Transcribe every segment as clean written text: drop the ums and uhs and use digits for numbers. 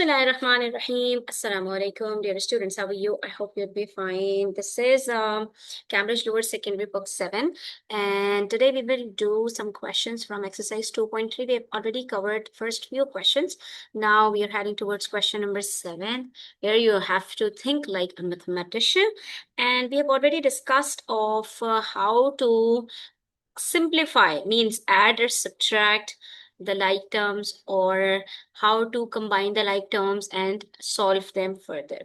Bismillahirrahmanirrahim. Assalamu alaikum, dear students. How are you? I hope you'll be fine. This is Cambridge Lower Secondary Book 7. And today we will do some questions from exercise 2.3. We have already covered first few questions. Now we are heading towards question number 7, where you have to think like a mathematician. And we have already discussed of how to simplify, means add or subtract the like terms, or how to combine the like terms and solve them further.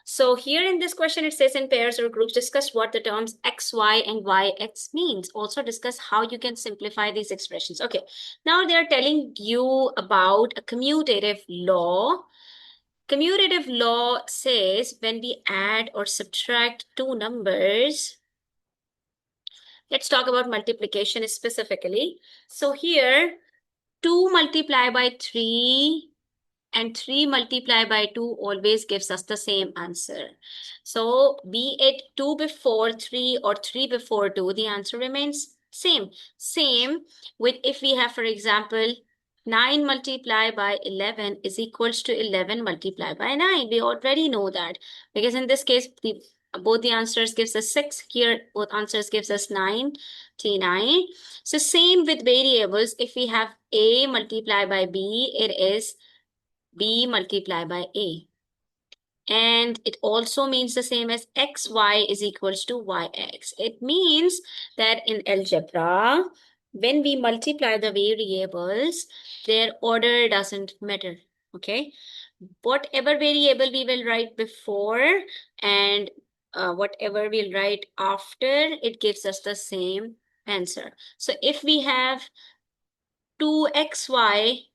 So here in this question, it says in pairs or groups, discuss what the terms x, y, and y, x means. Also discuss how you can simplify these expressions. Okay, now they are telling you about a commutative law. Commutative law says when we add or subtract two numbers, let's talk about multiplication specifically. So here, 2 multiplied by 3 and 3 multiplied by 2 always gives us the same answer. So be it 2 before 3 or 3 before 2, the answer remains same. Same with if we have, for example, 9 multiplied by 11 is equals to 11 multiplied by 9. We already know that because in this case, both the answers gives us 6. Here, both answers gives us 99. So same with variables. If we have a multiplied by b, it is b multiplied by a. And it also means the same as xy is equals to yx. It means that in algebra, when we multiply the variables, their order doesn't matter. Okay. Whatever variable we will write before and whatever we'll write after, it gives us the same answer. So if we have 2xy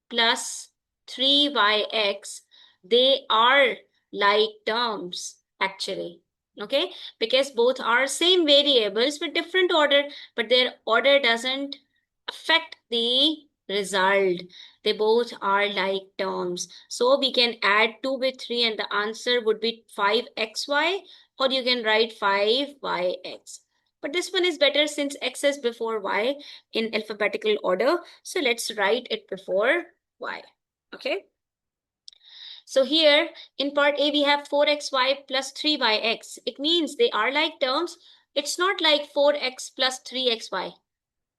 plus 3yx, they are like terms actually, okay? Because both are same variables with different order, but their order doesn't affect the result. They both are like terms. So we can add 2 with 3 and the answer would be 5xy, or you can write 5yx. But this one is better since x is before y in alphabetical order. So let's write it before y. Okay. So here in part A, we have 4xy plus 3yx. It means they are like terms. It's not like 4x plus 3xy.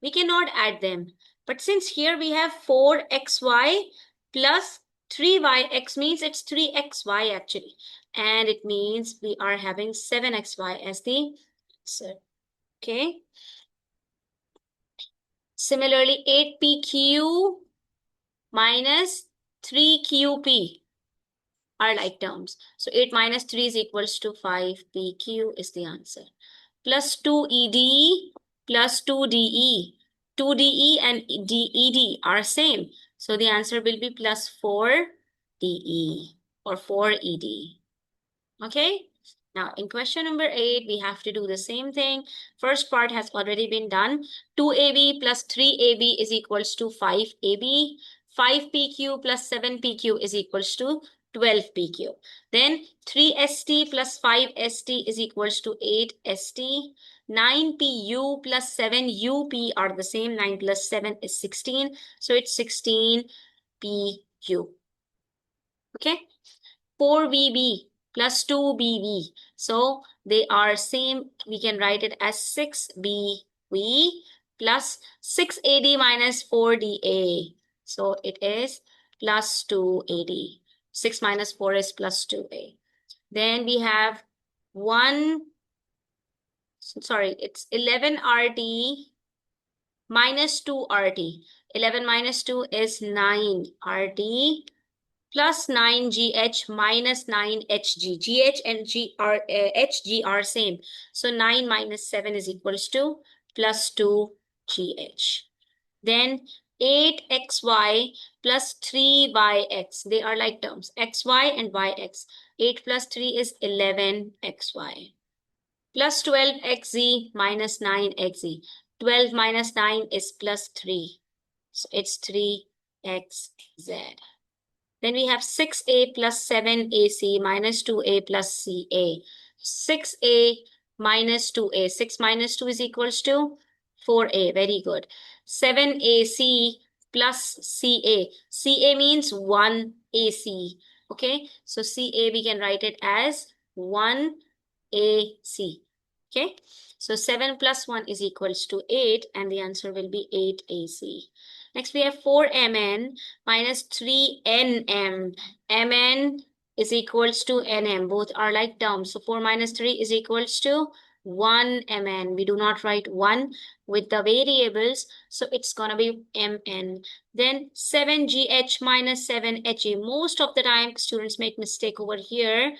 We cannot add them. But since here we have 4xy plus 3yx means it's 3xy actually. And it means we are having 7xy as the answer. Okay. Similarly, 8pq minus 3qp are like terms. So 8 minus 3 is equals to 5. PQ is the answer. Plus 2ED plus 2DE. 2DE and DED are same. So the answer will be plus 4DE or 4ED. Okay. Now in question number 8, we have to do the same thing. First part has already been done. 2AB plus 3AB is equals to 5AB. 5PQ plus 7PQ is equals to 12PQ. Then 3ST plus 5ST is equals to 8ST. 9PU plus 7UP are the same. 9 plus 7 is 16. So it's 16PQ. Okay. 4VB plus 2BV. So they are same. We can write it as 6BV plus 6AD minus 4DA. So it is plus 2AD. 6 minus 4 is plus 2A. Then we have it's 11RT minus 2RT. 11 minus 2 is 9RT plus 9GH minus 9HG. GH and HG are same. So 9 minus 7 is equals to plus 2GH. Then 8xy plus 3yx. They are like terms. xy and yx. 8 plus 3 is 11xy. Plus 12xz minus 9xz. 12 minus 9 is plus 3. So it's 3xz. Then we have 6a plus 7ac minus 2a plus ca. 6a minus 2a. 6 minus 2 is equals to 4a. Very good. 7ac plus CA. CA means 1 AC. Okay, so CA we can write it as 1 AC. Okay, so 7 plus 1 is equals to 8, and the answer will be 8 AC. Next, we have 4mn minus 3nm. mn is equals to nm. Both are like terms. So 4 minus 3 is equals to 1 mn. We do not write 1 with the variables, so it's gonna be mn. Then 7gh minus 7he. Most of the time, students make mistake over here.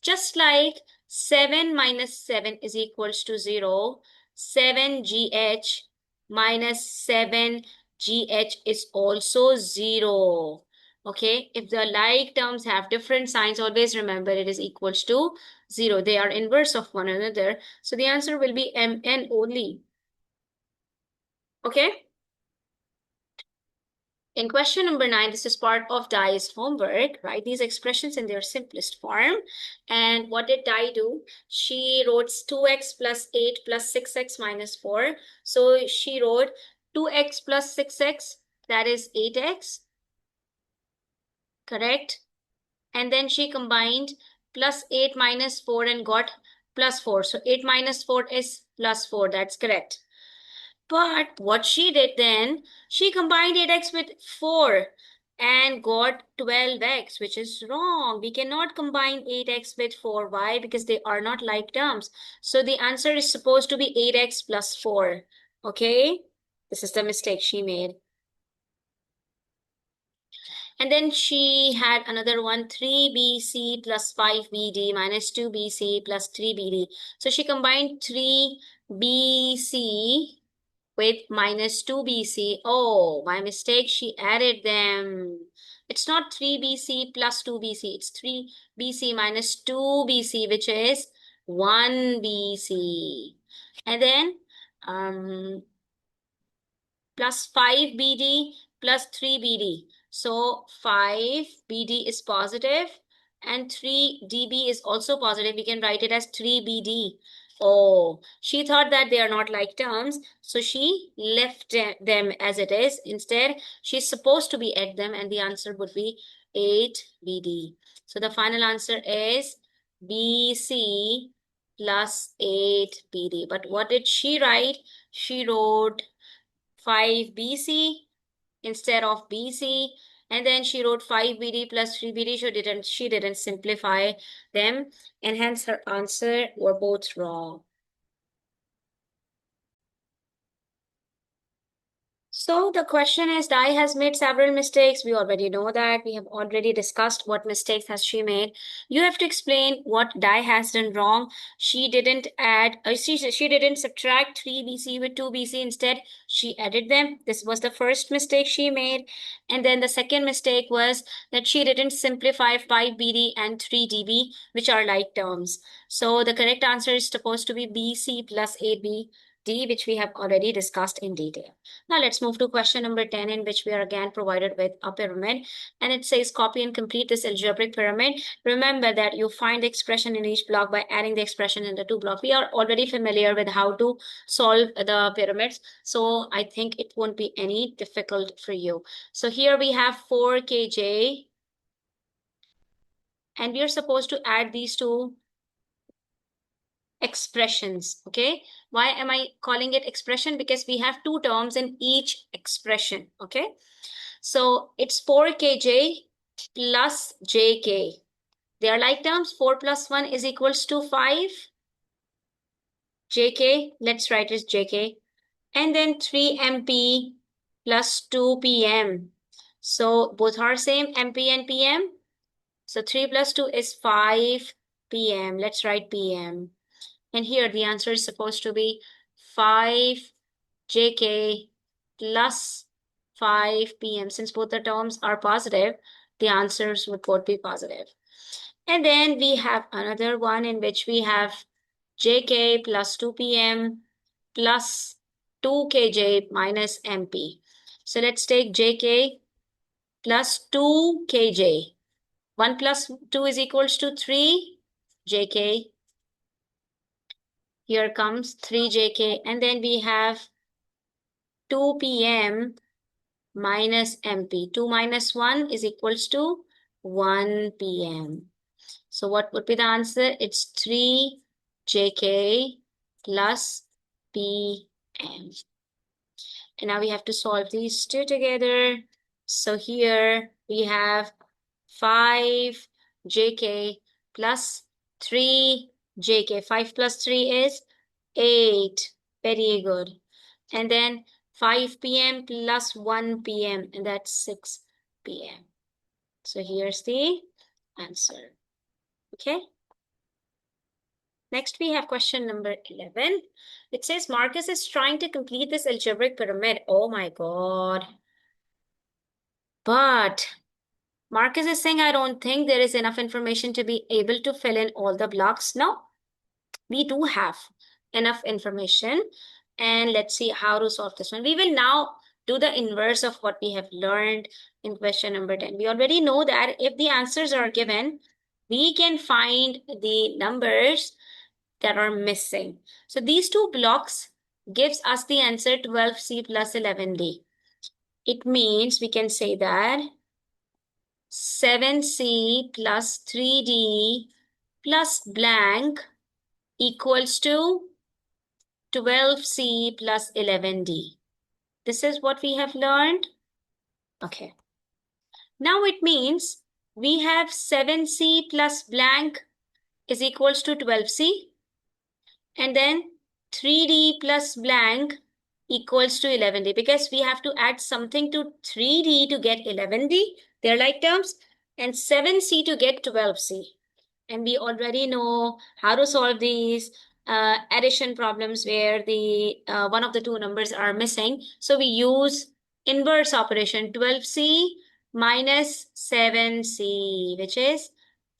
Just like 7 minus 7 is equals to 0, 7gh minus 7gh is also 0. Okay, if the like terms have different signs, always remember it is equals to 0. They are inverse of one another. So the answer will be mn only. Okay. In question number 9, this is part of Dai's homework. Write these expressions in their simplest form. And what did Dai do? She wrote 2x plus 8 plus 6x minus 4. So she wrote 2x plus 6x, that is 8x, correct? And then she combined plus 8 minus 4 and got plus 4. So 8 minus 4 is plus 4, that's correct. But what she did then, she combined 8x with 4 and got 12x, which is wrong. We cannot combine 8x with 4. Why? Because they are not like terms. So the answer is supposed to be 8x plus 4. Okay? This is the mistake she made. And then she had another one, 3bc plus 5bd minus 2bc plus 3bd. So she combined 3bc with minus 2bc. Oh, my mistake, she added them. It's not 3bc plus 2bc. It's 3bc minus 2bc, which is 1bc. And then plus 5bd plus 3bd. So 5bd is positive and 3db is also positive. We can write it as 3bd. Oh, she thought that they are not like terms, so she left them as it is. Instead, she's supposed to be add them, and the answer would be 8bd. So the final answer is bc plus 8bd. But what did she write? She wrote 5bc instead of bc, and then she wrote 5bd plus 3bd. She didn't simplify them, and hence her answer were both wrong. So the question is, Dai has made several mistakes. We already know that. We have already discussed what mistakes has she made. You have to explain what Dai has done wrong. She didn't add, she didn't subtract 3bc with 2bc. Instead, she added them. This was the first mistake she made. And then the second mistake was that she didn't simplify 5bd and 3db, which are like terms. So the correct answer is supposed to be bc plus 8b. D, which we have already discussed in detail. Now let's move to question number 10, in which we are again provided with a pyramid, and it says copy and complete this algebraic pyramid. Remember that you find the expression in each block by adding the expression in the two blocks. We are already familiar with how to solve the pyramids, so I think it won't be any difficult for you. So here we have 4kj, and we are supposed to add these two expressions. Okay, why am I calling it expression? Because we have two terms in each expression. Okay, so it's 4kj plus jk. They are like terms. 4 plus 1 is equals to 5. Jk, let's write it jk. And then 3mp plus 2pm. So both are same, mp and pm. So 3 plus 2 is 5 pm. Let's write pm. And here the answer is supposed to be 5 jk plus 5 pm. Since both the terms are positive, the answers would both be positive. And then we have another one in which we have jk plus 2 pm plus 2kj minus mp. So let's take jk plus 2kj. 1 plus 2 is equals to 3 jk. Here comes 3 jk, and then we have 2 pm minus MP. 2 minus 1 is equals to 1 PM. So what would be the answer? It's 3 JK plus PM. And now we have to solve these two together. So here we have 5 JK plus 3 JK. 5 plus 3 is 8. Very good. And then 5 PM plus 1 PM, and that's 6 PM. So here's the answer. Okay. Next, we have question number 11. It says Marcus is trying to complete this algebraic pyramid. Oh my God. But Marcus is saying, I don't think there is enough information to be able to fill in all the blocks. No, we do have enough information. And let's see how to solve this one. We will now do the inverse of what we have learned in question number 10. We already know that if the answers are given, we can find the numbers that are missing. So these two blocks gives us the answer 12C plus 11D. It means we can say that 7C plus 3D plus blank equals to 12C plus 11D. This is what we have learned. Okay. Now it means we have 7C plus blank is equals to 12C. And then 3D plus blank equals to 11D, because we have to add something to 3D to get 11D. They're like terms. And 7C to get 12C. And we already know how to solve these addition problems where the one of the two numbers are missing. So we use inverse operation, 12C minus 7C, which is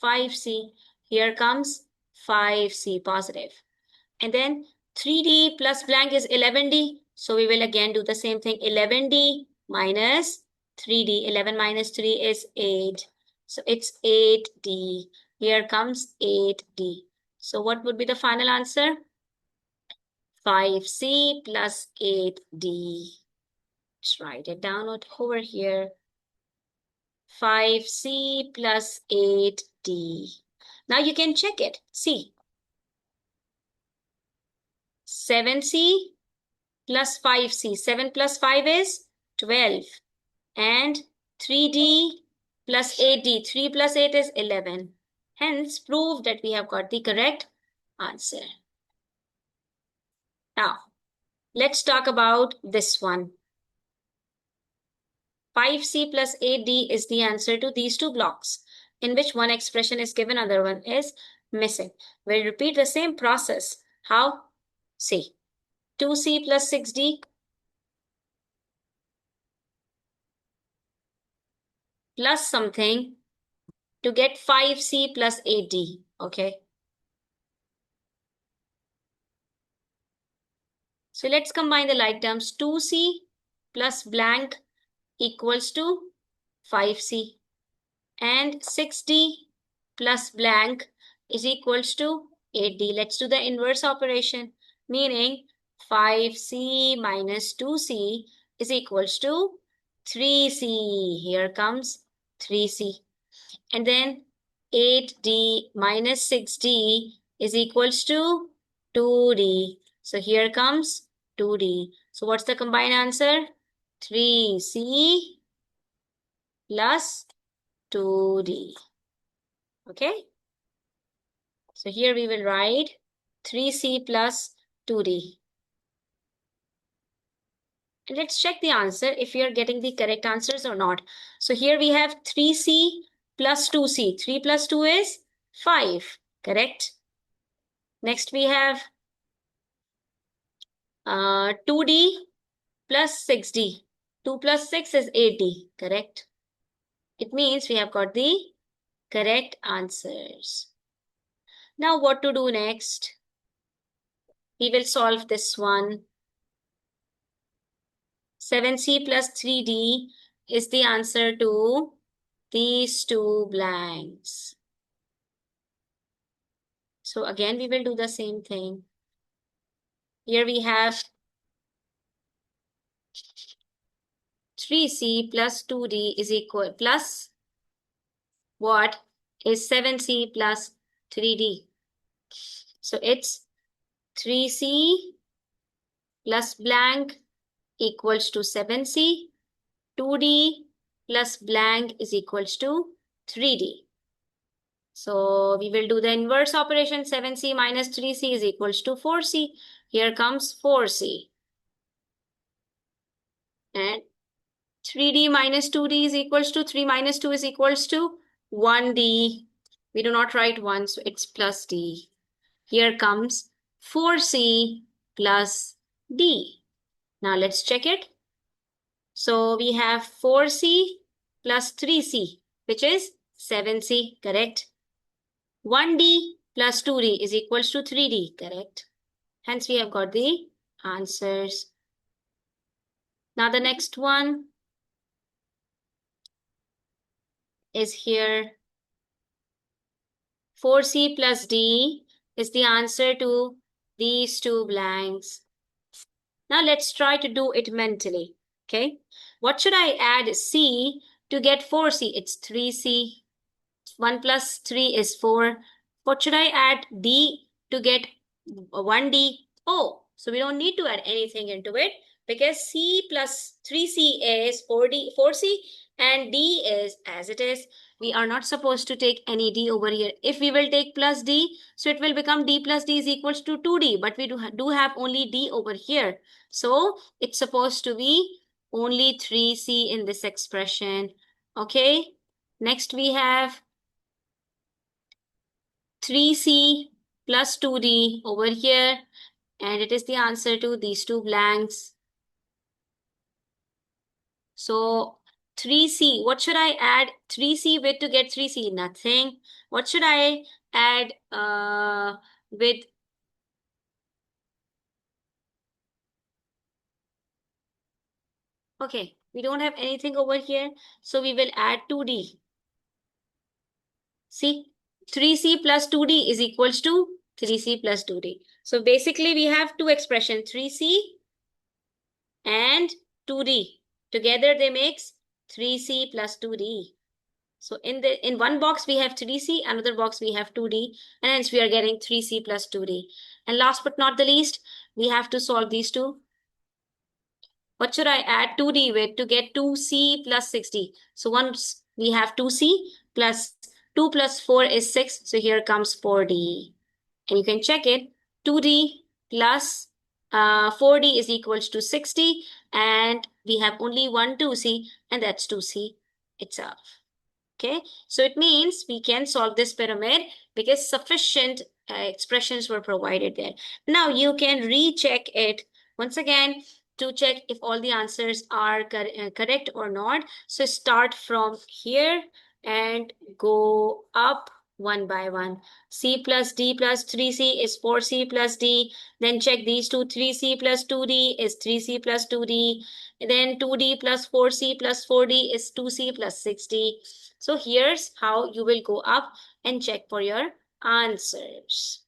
5C. Here comes 5C positive. And then 3D plus blank is 11D. So we will again do the same thing. 11D minus 3D. 11 minus 3 is 8. So it's 8D. Here comes 8D. So what would be the final answer? 5C plus 8D. Let's write it down over here. 5C plus 8D. Now you can check it. See. 7C plus 5C. 7 plus 5 is 12. And 3D plus 8D. 3 plus 8 is 11. Hence, prove that we have got the correct answer. Now, let's talk about this one. 5C plus 8D is the answer to these two blocks, in which one expression is given, other one is missing. We'll repeat the same process. How? See. 2C plus 6D plus something to get 5C plus 8D, okay? So let's combine the like terms. 2C plus blank equals to 5C. And 6D plus blank is equals to 8D. Let's do the inverse operation, meaning 5C minus 2C is equals to 3C. Here comes 3C. And then 8D minus 6D is equals to 2D. So here comes 2D. So what's the combined answer? 3C plus 2D. Okay? So here we will write 3C plus 2D. And let's check the answer if we are getting the correct answers or not. So here we have 3C plus 2C. 3 plus 2 is 5. Correct? Next we have 2D plus 6D. 2 plus 6 is 8D. Correct? It means we have got the correct answers. Now what to do next? We will solve this one. 7C plus 3D is the answer to these two blanks. So again, we will do the same thing. Here we have 3c plus 2d is equal plus what is 7c plus 3d. So it's 3c plus blank equals to 7c. 2d plus blank is equals to 3d. So we will do the inverse operation. 7c minus 3c is equals to 4c. Here comes 4c. And 3d minus 2d is equals to 3 minus 2 is equals to 1d. We do not write 1, so it's plus d. Here comes 4c plus d. Now let's check it. So we have 4c plus 3c, which is 7c, correct? 1d plus 2d is equals to 3d, correct? Hence, we have got the answers. Now the next one is here. 4c plus d is the answer to these two blanks. Now let's try to do it mentally, okay? What should I add c to get 4c? It's 3c. 1 plus 3 is 4. What should I add d to get 1d? Oh, so we don't need to add anything into it because c plus 3c is 4c and d is as it is. We are not supposed to take any d over here. If we will take plus d, so it will become d plus d is equals to 2d, but we do have only d over here. So it's supposed to be only 3c in this expression. Okay, next we have 3c plus 2d over here, and it is the answer to these two blanks. So 3c, what should I add 3c with to get 3c? Nothing. What should I add with? Okay, we don't have anything over here, so we will add 2d. See, 3c plus 2d is equals to 3c plus 2d. So basically we have two expressions, 3c and 2d. Together they makes 3c plus 2d. So in one box we have 3c, another box we have 2d, and hence we are getting 3c plus 2d. And last but not the least, we have to solve these two. What should I add 2d with to get 2c plus 6d? So once we have 2c plus 2 plus 4 is 6. So here comes 4d. And you can check it. 2d plus 4d is equals to 60. And we have only one 2c, and that's 2c itself. Okay, so it means we can solve this pyramid because sufficient expressions were provided there. Now you can recheck it once again to check if all the answers are correct or not. So start from here and go up one by one. C plus D plus 3C is 4C plus D. Then check these two. 3C plus 2D is 3C plus 2D. Then 2D plus 4C plus 4D is 2C plus 6D. So here's how you will go up and check for your answers.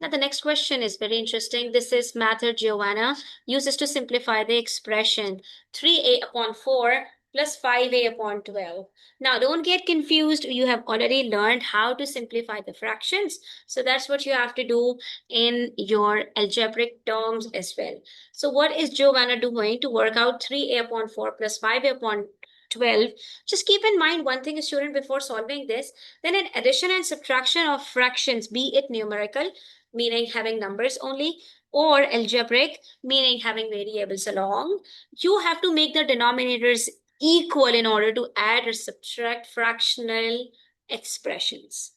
Now the next question is very interesting. This is method Giovanna uses to simplify the expression 3a upon 4 plus 5a upon 12. Now don't get confused. You have already learned how to simplify the fractions. So that's what you have to do in your algebraic terms as well. So what is Giovanna doing to work out 3a upon 4 plus 5a upon 12? Just keep in mind one thing, student, before solving this, then in addition and subtraction of fractions, be it numerical, meaning having numbers only, or algebraic, meaning having variables along, you have to make the denominators equal in order to add or subtract fractional expressions.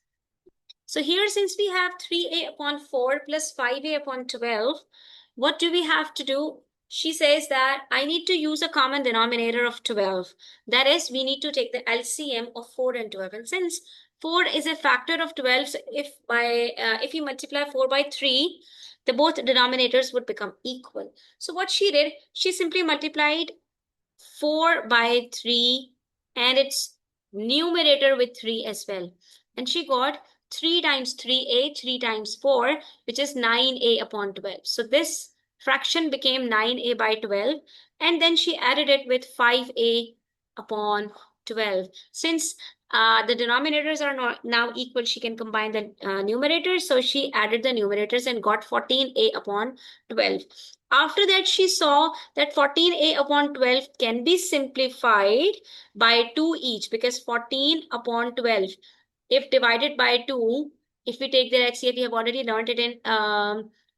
So here, since we have 3a upon 4 plus 5a upon 12, what do we have to do? She says that I need to use a common denominator of 12. That is, we need to take the LCM of 4 and 12. And since 4 is a factor of 12, so if you multiply 4 by 3, the both denominators would become equal. So what she did, she simply multiplied 4 by 3 and its numerator with 3 as well. And she got 3 times 3a, 3 times 4, which is 9a upon 12. So this fraction became 9a by 12. and then she added it with 5a upon 12. Since the denominators are not now equal, she can combine the numerators. So she added the numerators and got 14a upon 12. After that, she saw that 14a upon 12 can be simplified by 2 each, because 14 upon 12, if divided by 2, if we take their HCF, we have already learned it in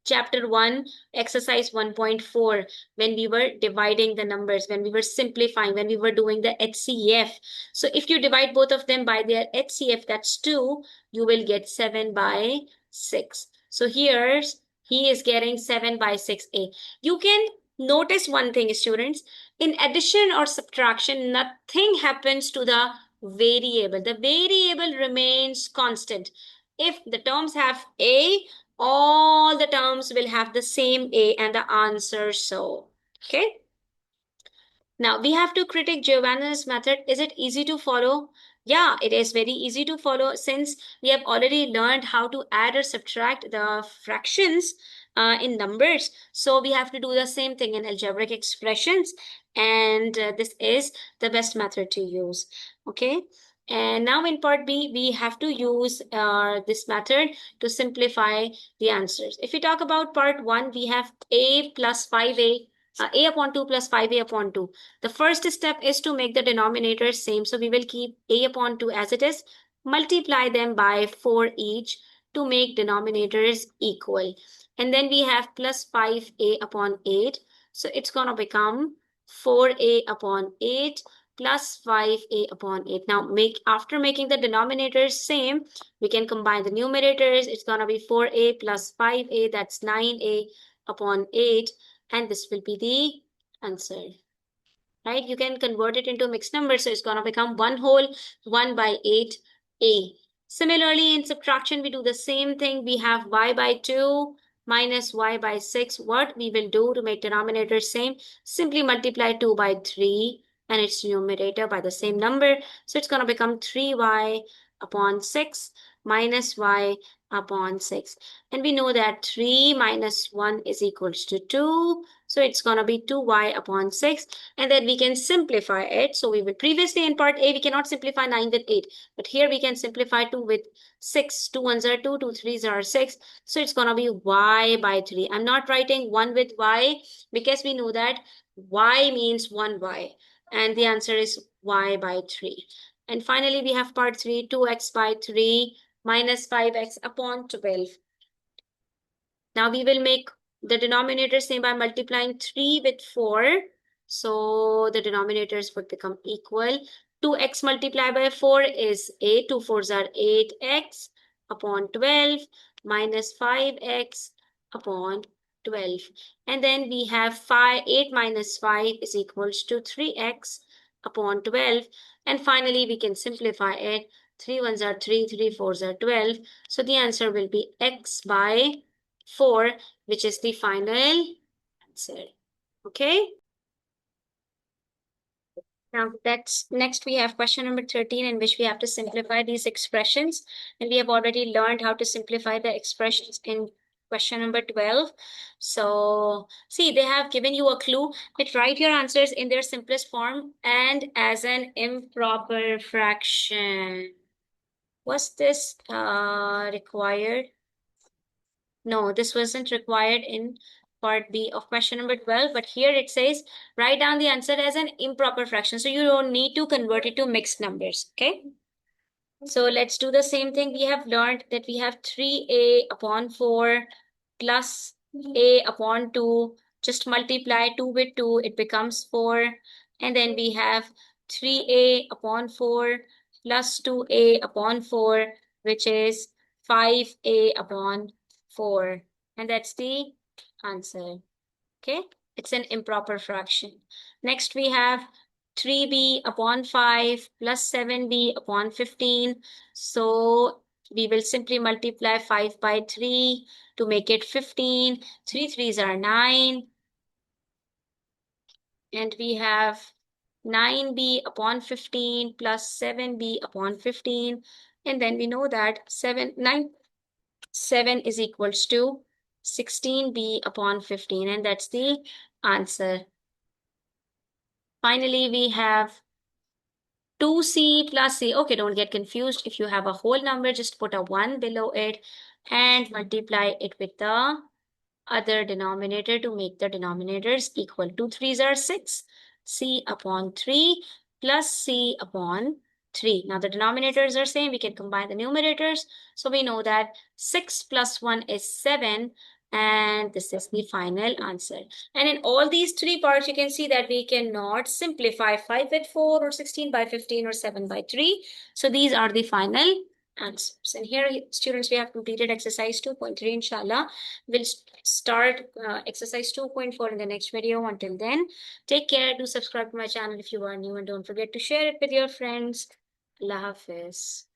chapter 1, exercise 1.4, when we were dividing the numbers, when we were simplifying, when we were doing the HCF. So if you divide both of them by their HCF, that's 2, you will get 7 by 6. So here's, he is getting 7 by 6a. You can notice one thing, students. In addition or subtraction, nothing happens to the variable. The variable remains constant. If the terms have a, all the terms will have the same a and the answer so. Okay. Now we have to critique Giovanna's method. Is it easy to follow? Yeah, it is very easy to follow since we have already learned how to add or subtract the fractions in numbers. So we have to do the same thing in algebraic expressions, and this is the best method to use. Okay. And now in part B, we have to use this method to simplify the answers. If we talk about part 1, we have a plus 5a, a upon 2 plus 5a upon 2. The first step is to make the denominators same. So we will keep a upon 2 as it is, multiply them by 4 each to make denominators equal. And then we have plus 5a upon 8. So it's going to become 4a upon 8 plus 5a upon 8. Now, after making the denominators same, we can combine the numerators. It's going to be 4a plus 5a, that's 9a upon 8. And this will be the answer. Right? You can convert it into mixed numbers. So it's going to become 1 whole 1 by 8a. Similarly, in subtraction, we do the same thing. We have y by 2 minus y by 6. What we will do to make denominator same, simply multiply 2 by 3 and its numerator by the same number. So it's going to become 3y upon 6 minus y upon 6. And we know that 3 minus 1 is equals to 2. So it's going to be 2y upon 6. And then we can simplify it. So we will previously in part A, we cannot simplify 9 with 8. But here we can simplify 2 with 6. 2 ones are 2, 2 threes are 6. So it's going to be y by 3. I'm not writing 1 with y because we know that y means 1y. And the answer is y by 3. And finally, we have part 3, 2x by 3 minus 5x upon 12. Now we will make the denominator same by multiplying 3 with 4. So the denominators would become equal. 2x multiplied by 4 is 8. 2 fours are 8x upon 12 minus 5x upon 12. And then we have 8 minus 5 is equals to 3x upon 12. And finally, we can simplify it. 3 ones are 3, 3 fours are 12. So the answer will be x by 4, which is the final answer. Okay. Now that's next we have question number 13, in which we have to simplify these expressions. And we have already learned how to simplify the expressions in question number 12. So see, they have given you a clue that write your answers in their simplest form and as an improper fraction. Was this required? No, this wasn't required in part B of question number 12, but here it says write down the answer as an improper fraction. So you don't need to convert it to mixed numbers, okay? So let's do the same thing. We have learned that we have 3a upon 4 plus a upon 2. Just multiply 2 with 2, it becomes 4. And then we have 3a upon 4 plus 2a upon 4, which is 5a upon 4. And that's the answer. Okay, it's an improper fraction. Next, we have 3b upon 5 plus 7b upon 15. So we will simply multiply 5 by 3 to make it 15. 3 threes are 9. And we have 9b upon 15 plus 7b upon 15. And then we know that 7 is equals to 16b upon 15. And that's the answer. Finally, we have 2c plus c. Okay, don't get confused. If you have a whole number, just put a 1 below it and multiply it with the other denominator to make the denominators equal. 2 3s are 6. C upon 3 plus C upon 3. Now the denominators are same. We can combine the numerators. So we know that 6 plus 1 is 7. And this is the final answer. And in all these three parts, you can see that we cannot simplify 5 with 4 or 16 by 15 or 7 by 3. So these are the final answers. And here, students, we have completed exercise 2.3, inshallah. We'll start exercise 2.4 in the next video. Until then, take care. Do subscribe to my channel if you are new, and don't forget to share it with your friends. Allah Hafiz.